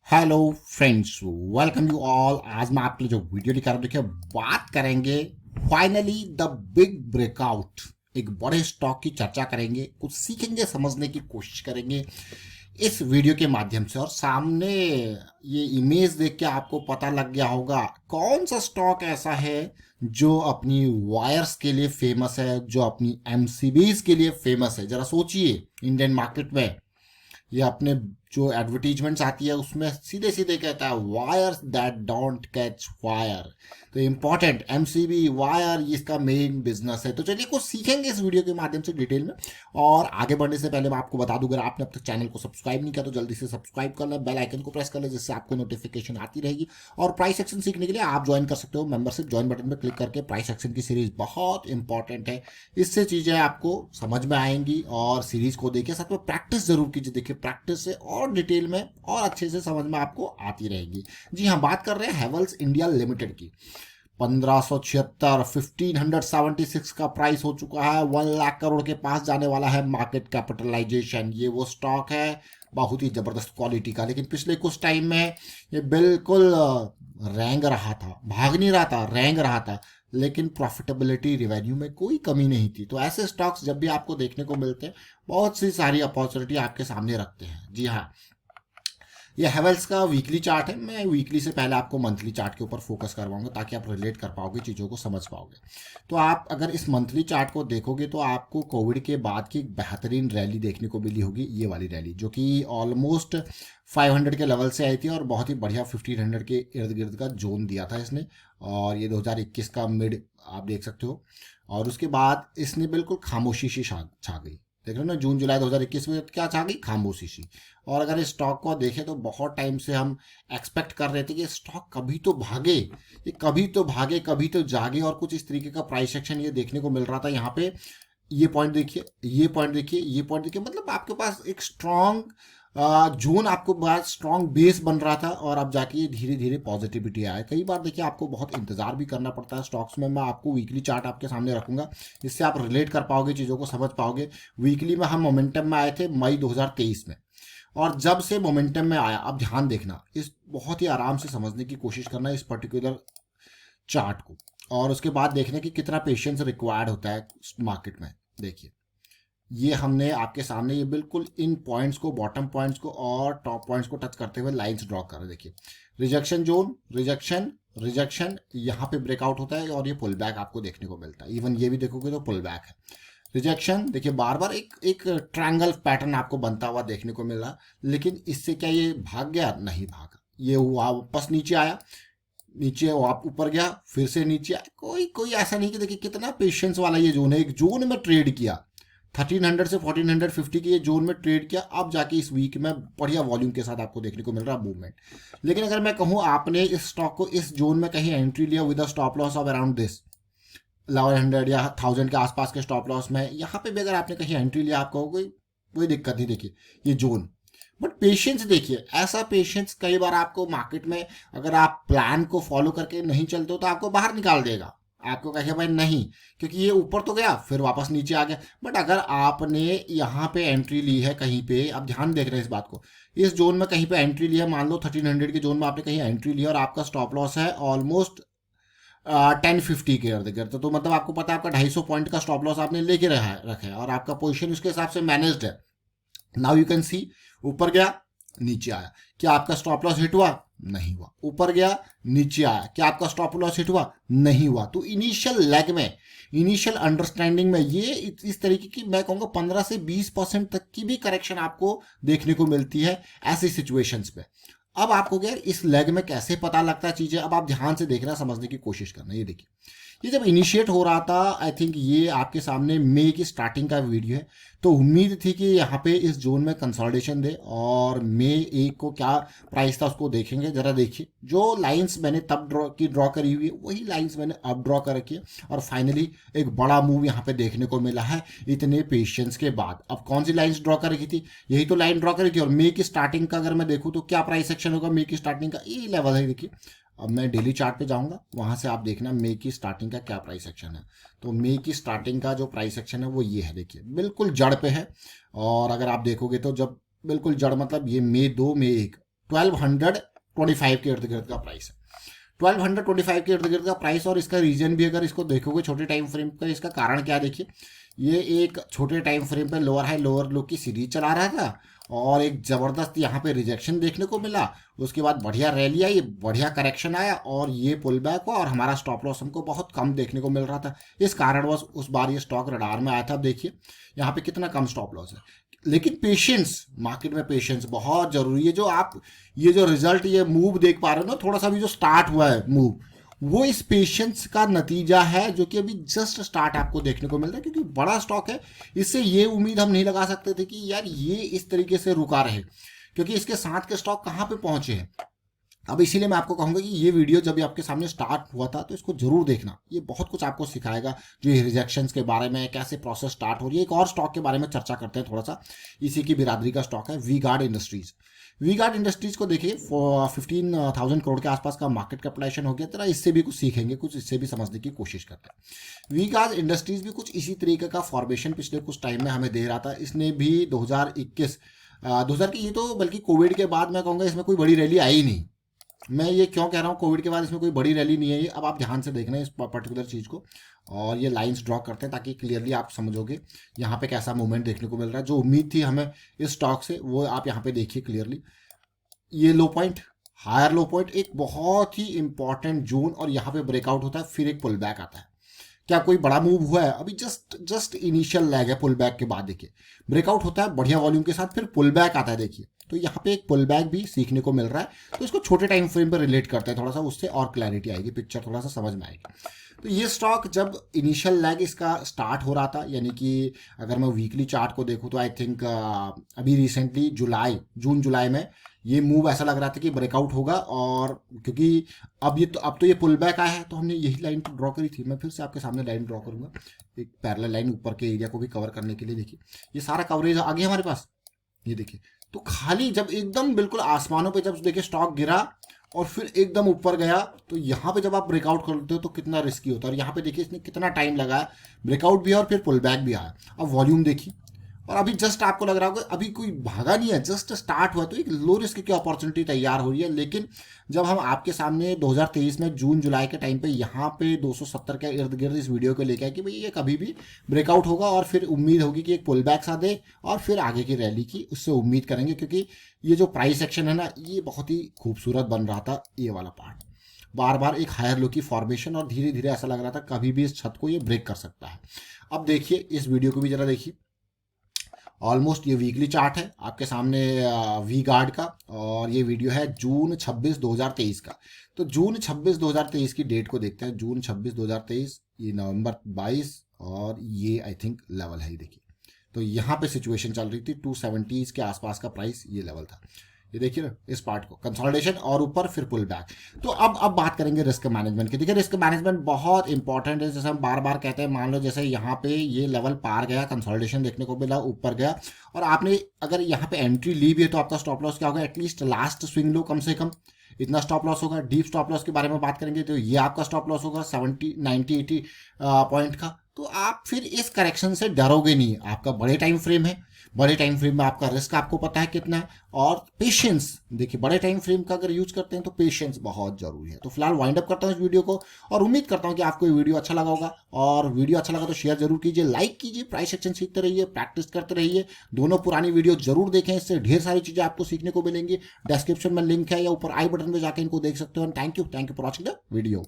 Hello friends, welcome you all. आज मैं आपके लिए जो वीडियो लेकर आया हूं, देखिए बात करेंगे फाइनली द बिग ब्रेकआउट। एक बड़े स्टॉक की चर्चा करेंगे, कुछ सीखेंगे, समझने की कोशिश करेंगे इस वीडियो के माध्यम से। और सामने ये इमेज देख के आपको पता लग गया होगा कौन सा स्टॉक ऐसा है जो अपनी वायर्स के लिए फेमस है, जो अपनी एमसीबीज के लिए फेमस है। जरा सोचिए, इंडियन मार्केट में ये अपने जो एडवर्टीजमेंट्स आती है उसमें सीधे सीधे कहता है wires that don't catch fire. तो इंपॉर्टेंट एमसीबी वायर ये इसका मेन बिजनेस है। तो चलिए कुछ सीखेंगे इस वीडियो के माध्यम से डिटेल में। और आगे बढ़ने से पहले मैं आपको बता दूं, अगर आपने अब तक चैनल को सब्सक्राइब नहीं किया तो जल्दी से सब्सक्राइब कर लें, बेल आइकन को प्रेस कर लें, जिससे आपको नोटिफिकेशन आती रहेगी। और प्राइस एक्शन सीखने के लिए आप ज्वाइन कर सकते हो मेंबरशिप ज्वाइन बटन पर क्लिक करके। प्राइस एक्शन की सीरीज बहुत इंपॉर्टेंट है, इससे चीज़ें आपको समझ में आएंगी। और सीरीज को देखिए, साथ में प्रैक्टिस जरूर कीजिए। देखिए प्रैक्टिस से और डिटेल में और अच्छे से समझ में आपको आती रहेगी। जी हाँ, बात कर रहे हैं हैवेल्स इंडिया लिमिटेड की। 1576 1576 का प्राइस हो चुका है, 1 लाख करोड़ के पास जाने वाला है मार्केट कैपिटलाइजेशन। ये वो स्टॉक है बहुत ही जबरदस्त क्वालिटी का, लेकिन पिछले कुछ टाइम में ये बिल्कुल रेंग रहा था, भाग नहीं रहा था, रेंग रहा था। लेकिन प्रॉफिटेबिलिटी रिवेन्यू में कोई कमी नहीं थी। तो ऐसे स्टॉक्स जब भी आपको देखने को मिलते हैं, बहुत सी सारी अपॉर्चुनिटी आपके सामने रखते हैं। जी हाँ, ये हेवेल्स का वीकली चार्ट है। मैं वीकली से पहले आपको मंथली चार्ट के ऊपर फोकस करवाऊंगा, ताकि आप रिलेट कर पाओगे, चीज़ों को समझ पाओगे। तो आप अगर इस मंथली चार्ट को देखोगे तो आपको कोविड के बाद की एक बेहतरीन रैली देखने को मिली होगी। ये वाली रैली जो कि ऑलमोस्ट 500 के लेवल से आई थी और बहुत ही बढ़िया 1500 के इर्द गिर्द का जोन दिया था इसने। और ये 2021 का मिड आप देख सकते हो। और उसके बाद इसने बिल्कुल खामोशी सी छा गई। देख रहे हो ना, जून जुलाई 2021 में क्या छा गई? खामोशी सी। और अगर इस स्टॉक को देखें तो बहुत टाइम से हम एक्सपेक्ट कर रहे थे कि स्टॉक कभी तो भागे, ये कभी तो भागे, कभी तो जागे। और कुछ इस तरीके का प्राइस एक्शन ये देखने को मिल रहा था यहाँ पे। ये पॉइंट देखिए, ये पॉइंट देखिए, ये पॉइंट देखिए, मतलब आपके पास एक स्ट्रॉन्ग जोन, आपको बहुत स्ट्रॉन्ग बेस बन रहा था। और अब जाके ये धीरे धीरे पॉजिटिविटी आया। कई बार देखिए आपको बहुत इंतजार भी करना पड़ता है स्टॉक्स में। मैं आपको वीकली चार्ट आपके सामने रखूंगा, इससे आप रिलेट कर पाओगे, चीज़ों को समझ पाओगे। वीकली में हम मोमेंटम में आए थे मई 2023 में। और जब से मोमेंटम में आया, अब ध्यान देखना, इस बहुत ही आराम से समझने की कोशिश करना इस पर्टिकुलर चार्ट को। और उसके बाद देखने की कितना पेशेंस रिक्वायर्ड होता है मार्केट में। देखिए, ये हमने आपके सामने ये बिल्कुल इन पॉइंट्स को, बॉटम पॉइंट्स को और टॉप पॉइंट्स को टच करते हुए लाइंस ड्रॉ कर रहे हैं। देखिए रिजेक्शन जोन, रिजेक्शन, रिजेक्शन, यहाँ पे ब्रेकआउट होता है और ये पुल बैक आपको देखने को मिलता है। इवन ये भी देखोगे तो पुल बैक है, रिजेक्शन। देखिए बार बार एक एक ट्रायंगल पैटर्न आपको बनता हुआ देखने को मिला। लेकिन इससे क्या ये भाग गया? नहीं भागा। ये वापस नीचे आया, नीचे आप ऊपर गया, फिर से नीचे आया। कोई कोई ऐसा नहीं कि देखिए कितना पेशेंस वाला ये जोन है। एक जोन में ट्रेड किया, 1300 से 1450 की ये जोन में ट्रेड किया। अब जाके इस वीक में बढ़िया वॉल्यूम के साथ आपको देखने को मिल रहा मूवमेंट। लेकिन अगर मैं कहूँ आपने इस स्टॉक को इस जोन में कहीं एंट्री लिया with stop loss of around this 1100 या 1000 के आसपास के स्टॉप लॉस में, यहाँ पे भी अगर आपने कहीं एंट्री लिया, आपको कोई दिक्कत नहीं। देखिए ये जोन, बट पेशेंस देखिए, ऐसा पेशेंस कई बार आपको मार्केट में, अगर आप प्लान को फॉलो करके नहीं चलते हो तो आपको बाहर निकाल देगा। आपको कहे भाई नहीं, क्योंकि ये ऊपर तो गया फिर वापस नीचे आ गया। बट अगर आपने यहाँ पे एंट्री ली है कहीं पे, आप ध्यान देख रहे हैं इस बात को, इस जोन में कहीं पे एंट्री लिया, मान लो 1300 के जोन में आपने कहीं एंट्री लिया और आपका स्टॉप लॉस है ऑलमोस्ट 1050 के इर्द गिर्द। तो मतलब आपको पता है आपका 250 पॉइंट का स्टॉप लॉस आपने लेके रखा है और आपका पोजिशन उसके हिसाब से मैनेज्ड है। नाउ यू कैन सी, ऊपर गया, नीचे आया, क्या आपका स्टॉप लॉस हिट हुआ? नहीं हुआ। ऊपर गया, नीचे आया, क्या आपका स्टॉप लॉस हिट हुआ? नहीं हुआ। तो इनिशियल लेग में, इनिशियल अंडरस्टैंडिंग में ये इस तरीके की, मैं कहूँगा 15 से 20% तक की भी करेक्शन आपको देखने को मिलती है ऐसी सिचुएशंस पे। अब आपको क्या, इस लेग में कैसे पता लगता है चीज़ें, अब आप ध्यान से देखना, समझने की कोशिश करना। ये देखिए, ये जब इनिशिएट हो रहा था, आई थिंक ये आपके सामने मई की स्टार्टिंग का वीडियो है। तो उम्मीद थी कि यहाँ पे इस जोन में कंसोलिडेशन दे। और मई 1 को क्या प्राइस था उसको देखेंगे। जरा देखिए, जो लाइंस मैंने तब ड्रॉ करी हुई है वही लाइंस मैंने अब ड्रॉ कर रखी है। और फाइनली एक बड़ा मूव यहाँ पे देखने को मिला है इतने पेशेंस के बाद। अब कौन सी लाइंस ड्रॉ कर रखी थी? यही तो लाइन ड्रॉ करी थी। और मई की स्टार्टिंग का अगर मैं देखूँ तो क्या प्राइस एक्शन होगा मई की स्टार्टिंग का? ये लेवल है, देखिए। अब मैं डेली चार्ट पे जाऊंगा, वहां से आप देखना मई की स्टार्टिंग का क्या प्राइस एक्शन है। तो मई की स्टार्टिंग का जो प्राइस एक्शन है वो ये है, देखिए बिल्कुल जड़ पे है। और अगर आप देखोगे तो जब बिल्कुल जड़, मतलब ये मई 2 मई 1, 1225 के इर्द गिर्द का प्राइस है। 1225 के इर्द गिर्द का प्राइस, और इसका रीजन भी अगर इसको देखोगे छोटे टाइम फ्रेम का, इसका कारण क्या है देखिए, ये एक छोटे टाइम फ्रेम पे लोअर हाई लोअर लो की सीरीज चला रहा था और एक जबरदस्त यहाँ पे रिजेक्शन देखने को मिला। उसके बाद बढ़िया रैली आई, बढ़िया करेक्शन आया और ये पुल बैक हुआ और हमारा स्टॉप लॉस हमको बहुत कम देखने को मिल रहा था। इस कारणवश उस बार ये स्टॉक रडार में आया था। अब देखिए यहाँ पे कितना कम स्टॉप लॉस है, लेकिन पेशेंस, मार्केट में पेशेंस बहुत जरूरी है। जो आप ये जो रिजल्ट ये मूव देख पा रहे हो ना, थोड़ा सा भी जो स्टार्ट हुआ है मूव, वो इस पेशेंस का नतीजा है, जो कि अभी जस्ट स्टार्ट आपको देखने को मिल रहा है। क्योंकि बड़ा स्टॉक है, इससे ये उम्मीद हम नहीं लगा सकते थे कि यार ये इस तरीके से रुका रहे, क्योंकि इसके साथ के स्टॉक कहाँ पे पहुंचे हैं। अब इसीलिए मैं आपको कहूंगा कि ये वीडियो जब भी आपके सामने स्टार्ट हुआ था तो इसको जरूर देखना, ये बहुत कुछ आपको सिखाएगा। जो ये रिजेक्शंस के बारे में, कैसे प्रोसेस स्टार्ट हो रही है। एक और स्टॉक के बारे में चर्चा करते हैं थोड़ा सा, इसी की बिरादरी का स्टॉक है V Guard Industries. V Guard Industries को देखिए 15,000 करोड़ के आसपास का मार्केट कैपिटलाइजेशन हो गया। तेरा इससे भी कुछ सीखेंगे, कुछ इससे भी समझने की कोशिश करते हैं। वी गार्ड इंडस्ट्रीज भी कुछ इसी तरीके का फॉर्मेशन पिछले कुछ टाइम में हमें दे रहा था। इसने भी 2020 की, ये तो बल्कि कोविड के बाद मैं कहूँगा इसमें कोई बड़ी रैली आई नहीं। मैं ये क्यों कह रहा हूँ कोविड के बाद इसमें कोई बड़ी रैली नहीं है ये, अब आप ध्यान से देखना इस पर्टिकुलर चीज़ को, और ये लाइंस ड्रॉ करते हैं ताकि क्लियरली आप समझोगे यहाँ पे कैसा मूवमेंट देखने को मिल रहा है। जो उम्मीद थी हमें इस स्टॉक से, वो आप यहाँ पे देखिए क्लियरली। ये लो पॉइंट, हायर लो पॉइंट, एक बहुत ही इंपॉर्टेंट जोन, और यहाँ पे ब्रेकआउट होता है, फिर एक पुल बैक आता है। क्या कोई बड़ा मूव हुआ है? अभी जस्ट इनिशियल लैग है पुल बैक के बाद। देखिए ब्रेकआउट होता है बढ़िया वॉल्यूम के साथ, फिर पुल बैक आता है। देखिए तो यहाँ पे एक पुल बैक भी सीखने को मिल रहा है। तो इसको छोटे टाइम फ्रेम पर रिलेट करते हैं थोड़ा सा, उससे और क्लैरिटी आएगी, पिक्चर थोड़ा सा समझ में आएगी। तो ये स्टॉक जब इनिशियल लैग इसका स्टार्ट हो रहा था, यानी कि अगर मैं वीकली चार्ट को देखूँ तो आई थिंक अभी रिसेंटली जून जुलाई में ये मूव ऐसा लग रहा था कि ब्रेकआउट होगा। और क्योंकि अब तो ये पुल बैक आया है, तो हमने यही लाइन ड्रॉ करी थी। मैं फिर से आपके सामने लाइन ड्रॉ करूंगा, एक पैरेलल लाइन ऊपर के एरिया को भी कवर करने के लिए। देखिए ये सारा कवरेज आ गया हमारे पास, ये देखिए। तो खाली जब एकदम बिल्कुल आसमानों पे जब देखिए स्टॉक गिरा और फिर एकदम ऊपर गया, तो यहाँ पे जब आप ब्रेकआउट करते हो तो कितना रिस्की होता है। और यहाँ पे देखिए इसने कितना टाइम लगाया, ब्रेकआउट भी है और फिर पुल बैक भी आया। अब वॉल्यूम देखिए, और अभी जस्ट आपको लग रहा होगा अभी कोई भागा नहीं है, जस्ट स्टार्ट हुआ, तो एक लो रिस्क की अपॉर्चुनिटी तैयार हो रही है। लेकिन जब हम आपके सामने 2023 में जून जुलाई के टाइम पे यहाँ पे 270 के इर्द गिर्द इस वीडियो को लेके आए कि भाई ये कभी भी ब्रेकआउट होगा और फिर उम्मीद होगी कि एक पुल बैक सा दे और फिर आगे की रैली की उससे उम्मीद करेंगे। क्योंकि ये जो प्राइस एक्शन है ना, ये बहुत ही खूबसूरत बन रहा था। ये वाला पार्ट बार बार एक हायर लो की फॉर्मेशन, और धीरे धीरे ऐसा लग रहा था कभी भी इस छत को ये ब्रेक कर सकता है। अब देखिए इस वीडियो को भी जरा देखिए, ऑलमोस्ट ये वीकली चार्ट है आपके सामने वी गार्ड का, और ये वीडियो है जून 26 2023 का। तो जून 26 2023 की डेट को देखते हैं। जून 26 2023, ये नवंबर 22, और ये आई थिंक लेवल है, ये देखिए। तो यहाँ पे सिचुएशन चल रही थी 270 के आसपास का प्राइस, ये लेवल था। ये देखिए ना इस पार्ट को, कंसोलिडेशन और ऊपर फिर पुल बैक। तो अब बात करेंगे रिस्क मैनेजमेंट की। देखिए रिस्क मैनेजमेंट बहुत इंपॉर्टेंट है। जैसे हम बार बार कहते हैं, मान लो जैसे यहाँ पे ये लेवल पार गया, कंसोलिडेशन देखने को मिला, ऊपर गया, और आपने अगर यहाँ पे एंट्री ली भी है, तो आपका स्टॉप लॉस क्या होगा? एटलीस्ट लास्ट स्विंग लो कम से कम इतना स्टॉप लॉस होगा। डीप स्टॉप लॉस के बारे में बात करेंगे तो ये आपका स्टॉप लॉस होगा 70 90 80 पॉइंट का। तो आप फिर इस करेक्शन से डरोगे नहीं। आपका बड़े टाइम फ्रेम है, बड़े टाइम फ्रेम में आपका रिस्क आपको पता है कितना है, और पेशेंस देखिए, बड़े टाइम फ्रेम का अगर यूज करते हैं तो पेशेंस बहुत जरूरी है। तो फिलहाल वाइंड अप करता हूं इस वीडियो को, और उम्मीद करता हूं कि आपको ये वीडियो अच्छा लगा होगा। और वीडियो अच्छा लगा तो शेयर जरूर कीजिए, लाइक कीजिए, प्राइस एक्शन सीखते रहिए, प्रैक्टिस करते रहिए। दोनों पुरानी वीडियो जरूर देखें, इससे ढेर सारी चीजें आपको सीखने को मिलेंगी। डिस्क्रिप्शन में लिंक है या ऊपर आई बटन में जाकर इनको देख सकते हो। Thank you for watching the video.